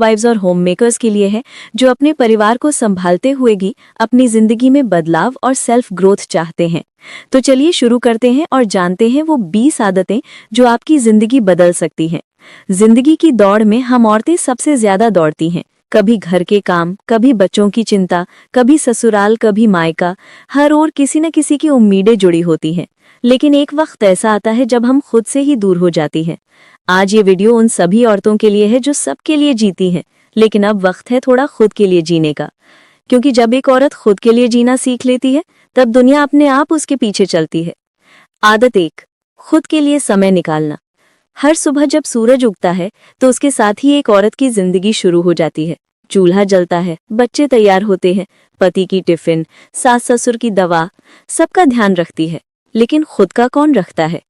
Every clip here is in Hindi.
वाइव्स और होम मेकर्स के लिए है जो अपने परिवार को संभालते हुए भी अपनी जिंदगी में बदलाव और सेल्फ ग्रोथ चाहते हैं। तो चलिए शुरू करते हैं और जानते हैं वो 20 आदतें जो आपकी जिंदगी बदल सकती हैं। जिंदगी की दौड़ में हम औरतें सबसे ज्यादा दौड़ती हैं। कभी घर के काम, कभी बच्चों की चिंता, कभी ससुराल, कभी मायका। हर ओर किसी न किसी की उम्मीदें जुड़ी होती हैं। लेकिन एक वक्त ऐसा आता है जब हम खुद से ही दूर हो जाती हैं। आज ये वीडियो उन सभी औरतों के लिए है जो सबके लिए जीती हैं, लेकिन अब वक्त है थोड़ा खुद के लिए जीने का। क्योंकि जब एक औरत खुद के लिए जीना सीख लेती है तब दुनिया अपने आप उसके पीछे चलती है। आदत 1, खुद के लिए समय निकालना। हर सुबह जब सूरज उगता है तो उसके साथ ही एक औरत की जिंदगी शुरू हो जाती है। चूल्हा जलता है, बच्चे तैयार होते हैं, पति की टिफिन, सास ससुर की दवा, सबका ध्यान रखती है। लेकिन खुद का कौन रखता है?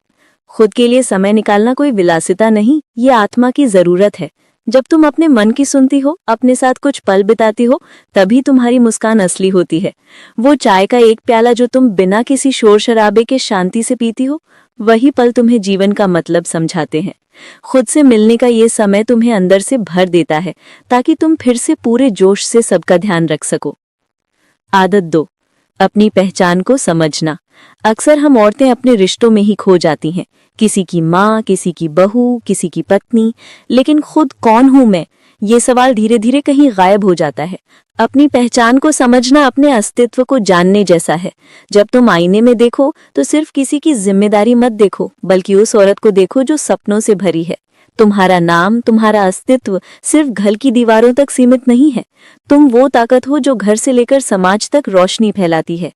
खुद के लिए समय निकालना कोई विलासिता नहीं, ये आत्मा की जरूरत है। जब तुम अपने मन की सुनती हो, अपने साथ कुछ पल बिताती हो, तभी तुम्हारी मुस्कान असली होती है। वो चाय का एक प्याला जो तुम बिना किसी शोर शराबे के शांति से पीती हो, वही पल तुम्हें जीवन का मतलब समझाते हैं। खुद से मिलने का ये समय तुम्हें अंदर से भर देता है ताकि तुम फिर से पूरे जोश से सबका ध्यान रख सको। आदत 2, अपनी पहचान को समझना। अक्सर हम औरतें अपने रिश्तों में ही खो जाती हैं, किसी की माँ, किसी की बहू, किसी की पत्नी। लेकिन खुद कौन हूं मैं, ये सवाल धीरे धीरे कहीं गायब हो जाता है। अपनी पहचान को समझना अपने अस्तित्व को जानने जैसा है। जब तुम आईने में देखो तो सिर्फ किसी की जिम्मेदारी मत देखो, बल्कि उस औरत को देखो जो सपनों से भरी है। तुम्हारा नाम, तुम्हारा अस्तित्व सिर्फ घर की दीवारों तक सीमित नहीं है। तुम वो ताकत हो जो घर से लेकर समाज तक रोशनी फैलाती है।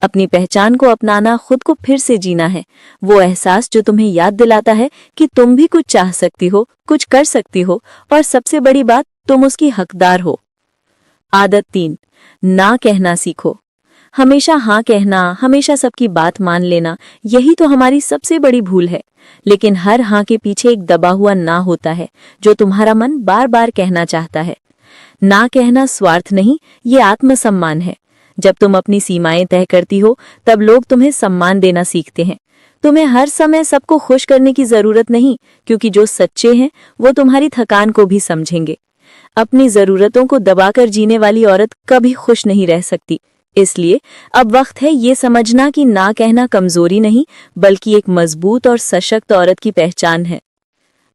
अपनी पहचान को अपनाना खुद को फिर से जीना है। वो एहसास जो तुम्हें याद दिलाता है कि तुम भी कुछ चाह सकती हो, कुछ कर सकती हो, और सबसे बड़ी बात, तुम उसकी हकदार हो। आदत 3, ना कहना सीखो। हमेशा हाँ कहना, हमेशा सबकी बात मान लेना, यही तो हमारी सबसे बड़ी भूल है। लेकिन हर हाँ के पीछे एक दबा हुआ ना होता है जो तुम्हारा मन बार बार कहना चाहता है। ना कहना स्वार्थ नहीं, ये आत्मसम्मान है। जब तुम अपनी सीमाएं तय करती हो तब लोग तुम्हें सम्मान देना सीखते हैं। तुम्हें हर समय सबको खुश करने की जरूरत नहीं, क्योंकि जो सच्चे हैं वो तुम्हारी थकान को भी समझेंगे। अपनी जरूरतों को दबाकर जीने वाली औरत कभी खुश नहीं रह सकती। इसलिए अब वक्त है ये समझना कि ना कहना कमजोरी नहीं, बल्कि एक मजबूत और सशक्त औरत की पहचान है।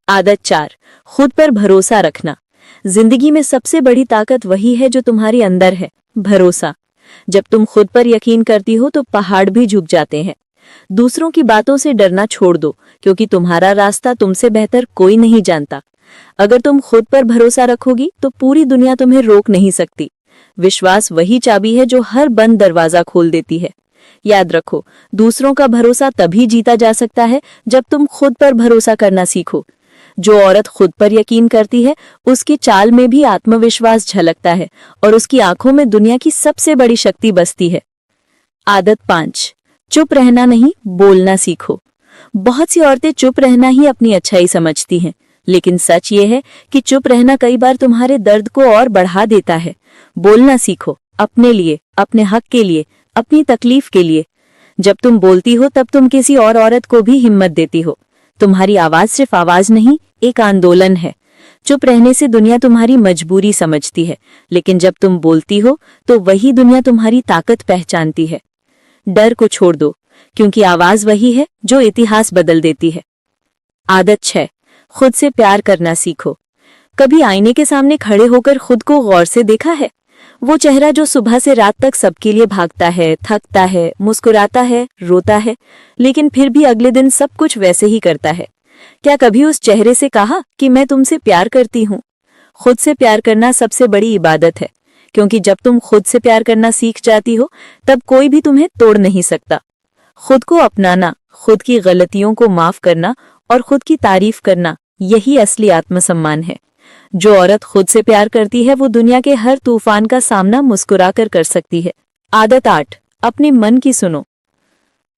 आदत 4, खुद पर भरोसा रखना। जिंदगी में सबसे बड़ी ताकत वही है जो तुम्हारी अंदर है, भरोसा। जब तुम खुद पर यकीन करती हो तो पहाड़ भी झुक जाते हैं। दूसरों की बातों से डरना छोड़ दो, क्योंकि तुम्हारा रास्ता तुमसे बेहतर कोई नहीं जानता। अगर तुम खुद पर भरोसा रखोगी तो पूरी दुनिया तुम्हें रोक नहीं सकती। विश्वास वही चाबी है जो हर बंद दरवाजा खोल देती है। याद रखो, दूसरों का भरोसा तभी जीता जा सकता है जब तुम खुद पर भरोसा करना सीखो। जो औरत खुद पर यकीन करती है, उसकी चाल में भी आत्मविश्वास झलकता है और उसकी आंखों में दुनिया की सबसे बड़ी शक्ति बसती है। आदत 5, चुप रहना नहीं, बोलना सीखो। बहुत सी औरतें चुप रहना ही अपनी अच्छाई समझती हैं, लेकिन सच ये है कि चुप रहना कई बार तुम्हारे दर्द को और बढ़ा देता है। बोलना सीखो, अपने लिए, अपने हक के लिए, अपनी तकलीफ के लिए। जब तुम बोलती हो तब तुम किसी और औरत को भी हिम्मत देती हो। तुम्हारी आवाज सिर्फ आवाज नहीं, एक आंदोलन है। चुप रहने से दुनिया तुम्हारी मजबूरी समझती है, लेकिन जब तुम बोलती हो तो वही दुनिया तुम्हारी ताकत पहचानती है। डर को छोड़ दो, क्योंकि आवाज वही है जो इतिहास बदल देती है। आदत 6, खुद से प्यार करना सीखो। कभी आईने के सामने खड़े होकर खुद को गौर से देखा है? वो चेहरा जो सुबह से रात तक सबके लिए भागता है, थकता है, मुस्कुराता है, रोता है, लेकिन फिर भी अगले दिन सब कुछ वैसे ही करता है। क्या कभी उस चेहरे से कहा कि मैं तुमसे प्यार करती हूँ? खुद से प्यार करना सबसे बड़ी इबादत है, क्योंकि जब तुम खुद से प्यार करना सीख जाती हो तब कोई भी तुम्हें तोड़ नहीं सकता। खुद को अपनाना, खुद की गलतियों को माफ करना और खुद की तारीफ करना, यही असली आत्मसम्मान है। जो औरत खुद से प्यार करती है वो दुनिया के हर तूफान का सामना मुस्कुराकर कर सकती है। आदत 8, अपने मन की सुनो।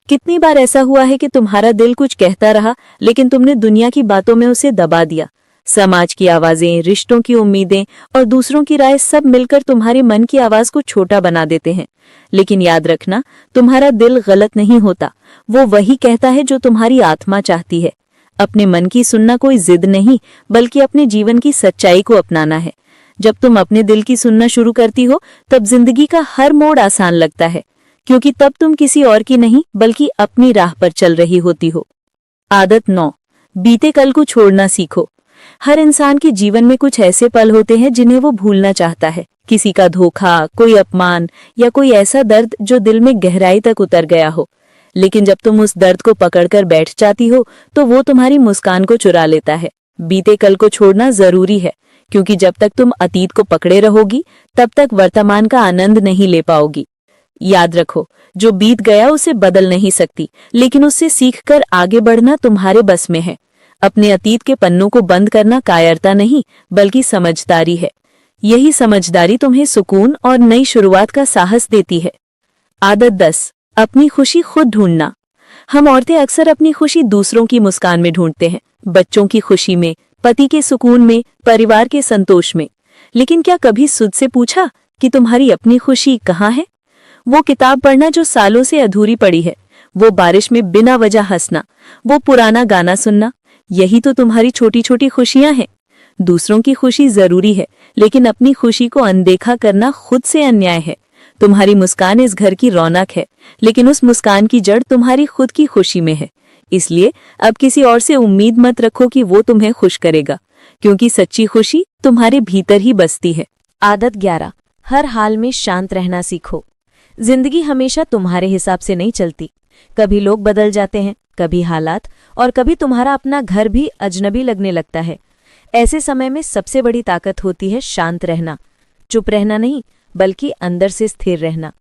कितनी बार ऐसा हुआ है कि तुम्हारा दिल कुछ कहता रहा, लेकिन तुमने दुनिया की बातों में उसे दबा दिया। समाज की आवाजें, रिश्तों की उम्मीदें और दूसरों की राय सब मिलकर तुम्हारे मन की आवाज को छोटा बना देते हैं। लेकिन याद रखना, तुम्हारा दिल गलत नहीं होता, वो वही कहता है जो तुम्हारी आत्मा चाहती है। अपने मन की सुनना कोई जिद नहीं, बल्कि अपने जीवन की सच्चाई को अपनाना है। जब तुम अपने दिल की सुनना शुरू करती हो तब जिंदगी का हर मोड़ आसान लगता है, क्योंकि तब तुम किसी और की नहीं बल्कि अपनी राह पर चल रही होती हो। आदत 9, बीते कल को छोड़ना सीखो। हर इंसान के जीवन में कुछ ऐसे पल होते हैं जिन्हें वो भूलना चाहता है। किसी का धोखा, कोई अपमान या कोई ऐसा दर्द जो दिल में गहराई तक उतर गया हो। लेकिन जब तुम उस दर्द को पकड़कर बैठ जाती हो तो वो तुम्हारी मुस्कान को चुरा लेता है। बीते कल को छोड़ना जरूरी है, क्योंकि जब तक तुम अतीत को पकड़े रहोगी तब तक वर्तमान का आनंद नहीं ले पाओगी। याद रखो, जो बीत गया उसे बदल नहीं सकती, लेकिन उससे सीखकर आगे बढ़ना तुम्हारे बस में है। अपने अतीत के पन्नों को बंद करना कायरता नहीं बल्कि समझदारी है। यही समझदारी तुम्हें सुकून और नई शुरुआत का साहस देती है। आदत 10, अपनी खुशी खुद ढूंढना। हम औरतें अक्सर अपनी खुशी दूसरों की मुस्कान में ढूंढते हैं, बच्चों की खुशी में, पति के सुकून में, परिवार के संतोष में। लेकिन क्या कभी खुद से पूछा कि तुम्हारी अपनी खुशी कहाँ है? वो किताब पढ़ना जो सालों से अधूरी पड़ी है, वो बारिश में बिना वजह हंसना, वो पुराना गाना सुनना, यही तो तुम्हारी छोटी छोटी खुशियां हैं। दूसरों की खुशी जरूरी है, लेकिन अपनी खुशी को अनदेखा करना खुद से अन्याय है। तुम्हारी मुस्कान इस घर की रौनक है, लेकिन उस मुस्कान की जड़ तुम्हारी खुद की खुशी में है। इसलिए अब किसी और से उम्मीद मत रखो कि वो तुम्हें खुश करेगा, क्योंकि सच्ची खुशी तुम्हारे भीतर ही बसती है। आदत 11, हर हाल में शांत रहना सीखो। जिंदगी हमेशा तुम्हारे हिसाब से नहीं चलती। कभी लोग बदल जाते हैं, कभी हालात, और कभी तुम्हारा अपना घर भी अजनबी लगने लगता है। ऐसे समय में सबसे बड़ी ताकत होती है शांत रहना। चुप रहना नहीं, बल्कि अंदर से स्थिर रहना।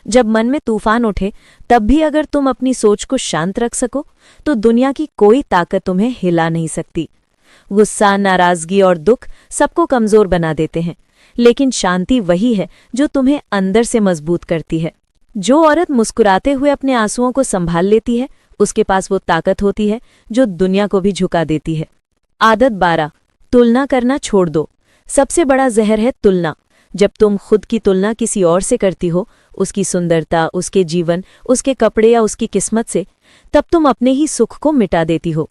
जब मन में तूफान उठे तब भी अगर तुम अपनी सोच को शांत रख सको तो दुनिया की कोई ताकत तुम्हें हिला नहीं सकती। गुस्सा, नाराजगी और दुख सबको कमजोर बना देते हैं, लेकिन शांति वही है जो तुम्हें अंदर से मजबूत करती है। जो औरत मुस्कुराते हुए अपने आंसुओं को संभाल लेती है, उसके पास वो ताकत होती है जो दुनिया को भी झुका देती है। आदत 12, तुलना करना छोड़ दो। सबसे बड़ा जहर है तुलना। जब तुम खुद की तुलना किसी और से करती हो, उसकी सुंदरता, उसके जीवन, उसके कपड़े या उसकी किस्मत से, तब तुम अपने ही सुख को मिटा देती हो।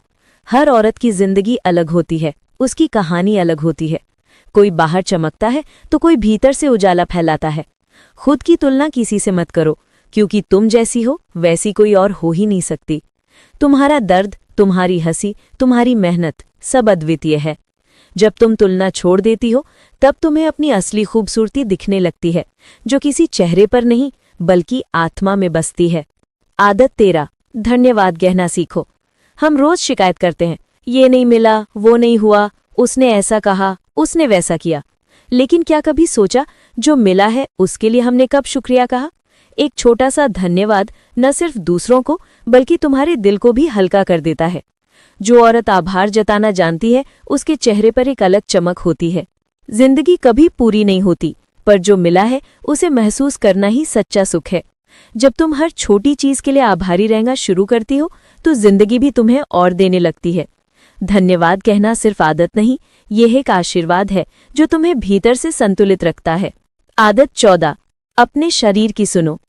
हर औरत की जिंदगी अलग होती है, उसकी कहानी अलग होती है। कोई बाहर चमकता है तो कोई भीतर से उजाला फैलाता है। खुद की तुलना किसी से मत करो, क्योंकि तुम जैसी हो वैसी कोई और हो ही नहीं सकती। तुम्हारा दर्द, तुम्हारी हंसी, तुम्हारी मेहनत सब अद्वितीय है। जब तुम तुलना छोड़ देती हो तब तुम्हें अपनी असली खूबसूरती दिखने लगती है, जो किसी चेहरे पर नहीं बल्कि आत्मा में बसती है। आदत 13, धन्यवाद कहना सीखो। हम रोज शिकायत करते हैं, ये नहीं मिला, वो नहीं हुआ, उसने ऐसा कहा, उसने वैसा किया। लेकिन क्या कभी सोचा जो मिला है उसके लिए हमने कब शुक्रिया कहा? एक छोटा सा धन्यवाद न सिर्फ दूसरों को बल्कि तुम्हारे दिल को भी हल्का कर देता है। जो औरत आभार जताना जानती है उसके चेहरे पर एक अलग चमक होती है। जिंदगी कभी पूरी नहीं होती, पर जो मिला है उसे महसूस करना ही सच्चा सुख है। जब तुम हर छोटी चीज के लिए आभारी रहना शुरू करती हो तो जिंदगी भी तुम्हें और देने लगती है। धन्यवाद कहना सिर्फ आदत नहीं, यह एक आशीर्वाद है जो तुम्हें भीतर से संतुलित रखता है। आदत 14, अपने शरीर की सुनो।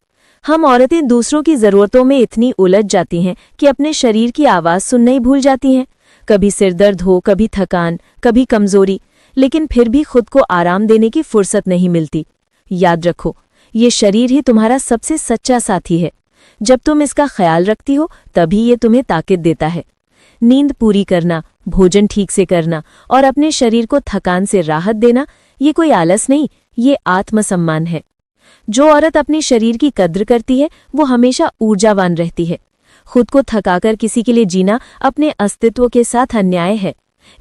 हम औरतें दूसरों की जरूरतों में इतनी उलझ जाती हैं कि अपने शरीर की आवाज सुनना ही भूल जाती हैं। कभी सिरदर्द हो, कभी थकान, कभी कमजोरी, लेकिन फिर भी खुद को आराम देने की फुर्सत नहीं मिलती। याद रखो, ये शरीर ही तुम्हारा सबसे सच्चा साथी है। जब तुम इसका ख्याल रखती हो तभी ये तुम्हें ताकत देता है। नींद पूरी करना, भोजन ठीक से करना और अपने शरीर को थकान से राहत देना, ये कोई आलस नहीं, ये आत्मसम्मान है। जो औरत अपने शरीर की कद्र करती है वो हमेशा ऊर्जावान रहती है। खुद को थकाकर किसी के लिए जीना अपने अस्तित्व के साथ अन्याय है।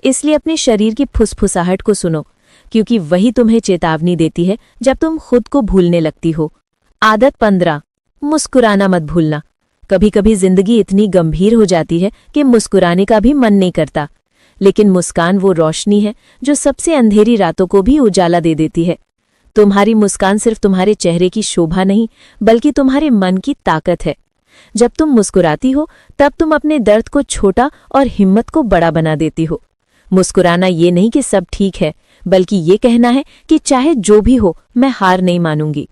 इसलिए अपने शरीर की फुसफुसाहट को सुनो, क्योंकि वही तुम्हें चेतावनी देती है जब तुम खुद को भूलने लगती हो। आदत 15, मुस्कुराना मत भूलना। कभी कभी जिंदगी इतनी गंभीर हो जाती है कि मुस्कुराने का भी मन नहीं करता, लेकिन मुस्कान वो रोशनी है जो सबसे अंधेरी रातों को भी उजाला दे देती है। तुम्हारी मुस्कान सिर्फ तुम्हारे चेहरे की शोभा नहीं बल्कि तुम्हारे मन की ताकत है। जब तुम मुस्कुराती हो तब तुम अपने दर्द को छोटा और हिम्मत को बड़ा बना देती हो। मुस्कुराना ये नहीं कि सब ठीक है, बल्कि ये कहना है कि चाहे जो भी हो मैं हार नहीं मानूंगी।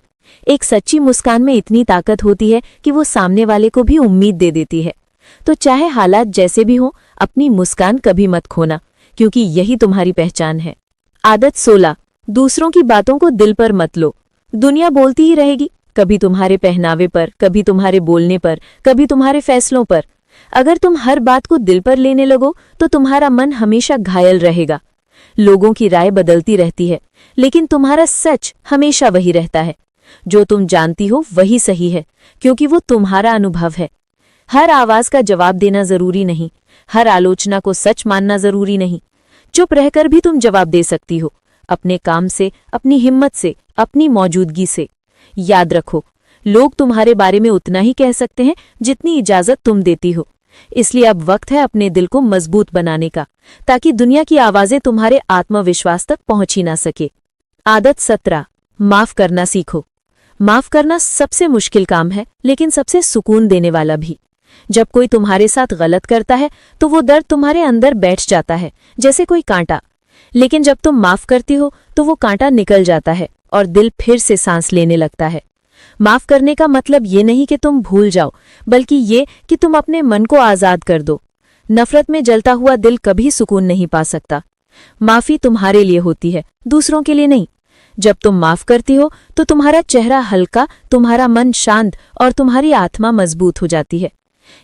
एक सच्ची मुस्कान में इतनी ताकत होती है कि वो सामने वाले को भी उम्मीद दे देती है। तो चाहे हालात जैसे भी हों, अपनी मुस्कान कभी मत खोना, क्योंकि यही तुम्हारी पहचान है। आदत 16, दूसरों की बातों को दिल पर मत लो। दुनिया बोलती ही रहेगी, कभी तुम्हारे पहनावे पर, कभी तुम्हारे बोलने पर, कभी तुम्हारे फैसलों पर। अगर तुम हर बात को दिल पर लेने लगो तो तुम्हारा मन हमेशा घायल रहेगा। लोगों की राय बदलती रहती है, लेकिन तुम्हारा सच हमेशा वही रहता है। जो तुम जानती हो वही सही है, क्योंकि वो तुम्हारा अनुभव है। हर आवाज का जवाब देना जरूरी नहीं, हर आलोचना को सच मानना जरूरी नहीं। चुप रहकर भी तुम जवाब दे सकती हो, अपने काम से, अपनी हिम्मत से, अपनी मौजूदगी से। याद रखो, लोग तुम्हारे बारे में उतना ही कह सकते हैं जितनी इजाजत तुम देती हो। इसलिए अब वक्त है अपने दिल को मजबूत बनाने का, ताकि दुनिया की आवाजें तुम्हारे आत्मविश्वास तक पहुंच ही ना सके। आदत 17, माफ करना सीखो। माफ करना सबसे मुश्किल काम है, लेकिन सबसे सुकून देने वाला भी। जब कोई तुम्हारे साथ गलत करता है तो वो दर्द तुम्हारे अंदर बैठ जाता है, जैसे कोई कांटा। लेकिन जब तुम माफ करती हो तो वो कांटा निकल जाता है और दिल फिर से सांस लेने लगता है। माफ करने का मतलब ये नहीं कि तुम भूल जाओ, बल्कि ये कि तुम अपने मन को आजाद कर दो। नफरत में जलता हुआ दिल कभी सुकून नहीं पा सकता। माफी तुम्हारे लिए होती है, दूसरों के लिए नहीं। जब तुम माफ करती हो तो तुम्हारा चेहरा हल्का, तुम्हारा मन शांत और तुम्हारी आत्मा मजबूत हो जाती है।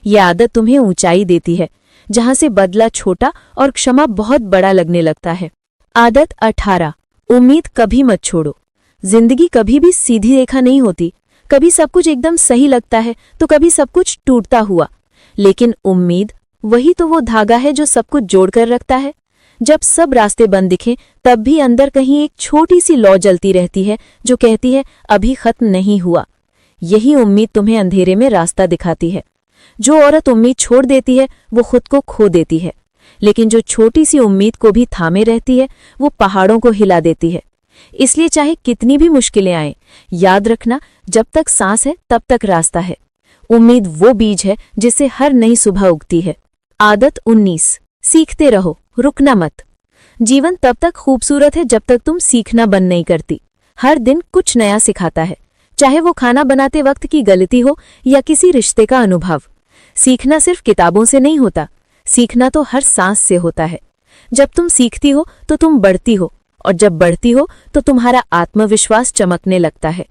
यह आदत तुम्हें ऊंचाई देती है, जहां से बदला छोटा और क्षमा बहुत बड़ा लगने लगता है। आदत 18, उम्मीद कभी मत छोड़ो। जिंदगी कभी भी सीधी रेखा नहीं होती। कभी सब कुछ एकदम सही लगता है तो कभी सब कुछ टूटता हुआ। लेकिन उम्मीद वही तो वो धागा है जो सब कुछ जोड़कर रखता है। जब सब रास्ते बंद दिखें तब भी अंदर कहीं एक छोटी सी लौ जलती रहती है जो कहती है अभी खत्म नहीं हुआ। यही उम्मीद तुम्हें अंधेरे में रास्ता दिखाती है। जो औरत उम्मीद छोड़ देती है वो खुद को खो देती है, लेकिन जो छोटी सी उम्मीद को भी थामे रहती है वो पहाड़ों को हिला देती है। इसलिए चाहे कितनी भी मुश्किलें आएं, याद रखना, जब तक सांस है तब तक रास्ता है। उम्मीद वो बीज है जिससे हर नई सुबह उगती है। आदत 19, सीखते रहो, रुकना मत। जीवन तब तक खूबसूरत है जब तक तुम सीखना बंद नहीं करती। हर दिन कुछ नया सिखाता है, चाहे वो खाना बनाते वक्त की गलती हो या किसी रिश्ते का अनुभव। सीखना सिर्फ किताबों से नहीं होता, सीखना तो हर सांस से होता है। जब तुम सीखती हो तो तुम बढ़ती हो, और जब बढ़ती हो तो तुम्हारा आत्मविश्वास चमकने लगता है।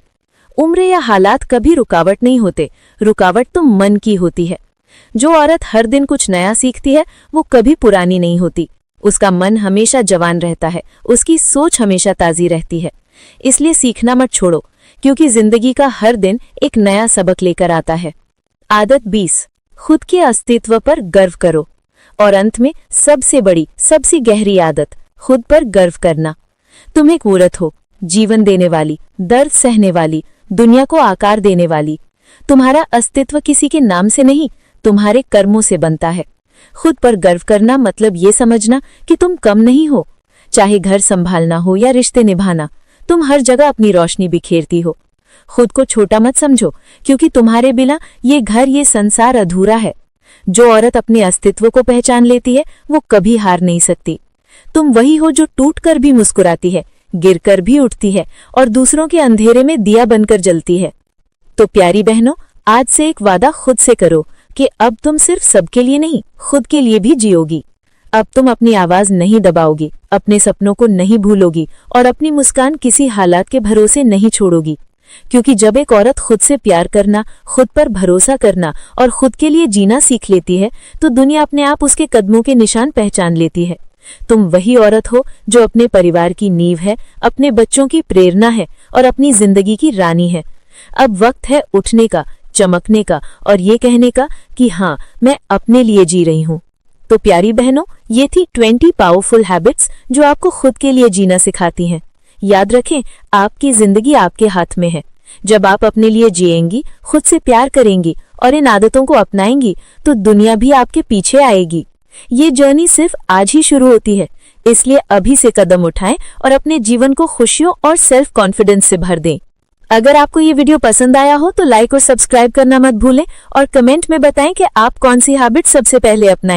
उम्र या हालात कभी रुकावट नहीं होते, रुकावट तो मन की होती है। जो औरत हर दिन कुछ नया सीखती है वो कभी पुरानी नहीं होती। उसका मन हमेशा जवान रहता है, उसकी सोच हमेशा ताजी रहती है। इसलिए सीखना मत छोड़ो, क्योंकि जिंदगी का हर दिन एक नया सबक लेकर आता है। आदत 20, खुद के अस्तित्व पर गर्व करो। और अंत में सबसे बड़ी, सबसे गहरी आदत, खुद पर गर्व करना। तुम एक औरत हो, जीवन देने वाली, दर्द सहने वाली, दुनिया को आकार देने वाली। तुम्हारा अस्तित्व किसी के नाम से नहीं, तुम्हारे कर्मों से बनता है। खुद पर गर्व करना मतलब ये समझना कि तुम कम नहीं हो। चाहे घर संभालना हो या रिश्ते निभाना, तुम हर जगह अपनी रोशनी बिखेरती हो। खुद को छोटा मत समझो, क्योंकि तुम्हारे बिना ये घर, ये संसार अधूरा है। जो औरत अपने अस्तित्व को पहचान लेती है वो कभी हार नहीं सकती। तुम वही हो जो टूट कर भी मुस्कुराती है, गिरकर भी उठती है और दूसरों के अंधेरे में दिया बनकर जलती है। तो प्यारी बहनों, आज से एक वादा खुद से करो कि अब तुम सिर्फ सबके लिए नहीं, खुद के लिए भी जियोगी। अब तुम अपनी आवाज नहीं दबाओगी, अपने सपनों को नहीं भूलोगी और अपनी मुस्कान किसी हालात के भरोसे नहीं छोड़ोगी। क्योंकि जब एक औरत खुद से प्यार करना, खुद पर भरोसा करना और खुद के लिए जीना सीख लेती है तो दुनिया अपने आप उसके कदमों के निशान पहचान लेती है। तुम वही औरत हो जो अपने परिवार की नींव है, अपने बच्चों की प्रेरणा है और अपनी जिंदगी की रानी है। अब वक्त है उठने का, चमकने का और ये कहने का कि हाँ, मैं अपने लिए जी रही हूँ। तो प्यारी बहनों, ये थी 20 पावरफुल हैबिट्स जो आपको खुद के लिए जीना सिखाती हैं। याद रखें, आपकी जिंदगी आपके हाथ में है। जब आप अपने लिए जिएंगी, खुद से प्यार करेंगी और इन आदतों को अपनाएंगी तो दुनिया भी आपके पीछे आएगी। ये जर्नी सिर्फ आज ही शुरू होती है, इसलिए अभी से कदम उठाएं और अपने जीवन को खुशियों और सेल्फ कॉन्फिडेंस से भर दें। अगर आपको ये वीडियो पसंद आया हो तो लाइक और सब्सक्राइब करना मत भूलें और कमेंट में बताएं कि आप कौन सी हैबिट सबसे पहले अपनाएं।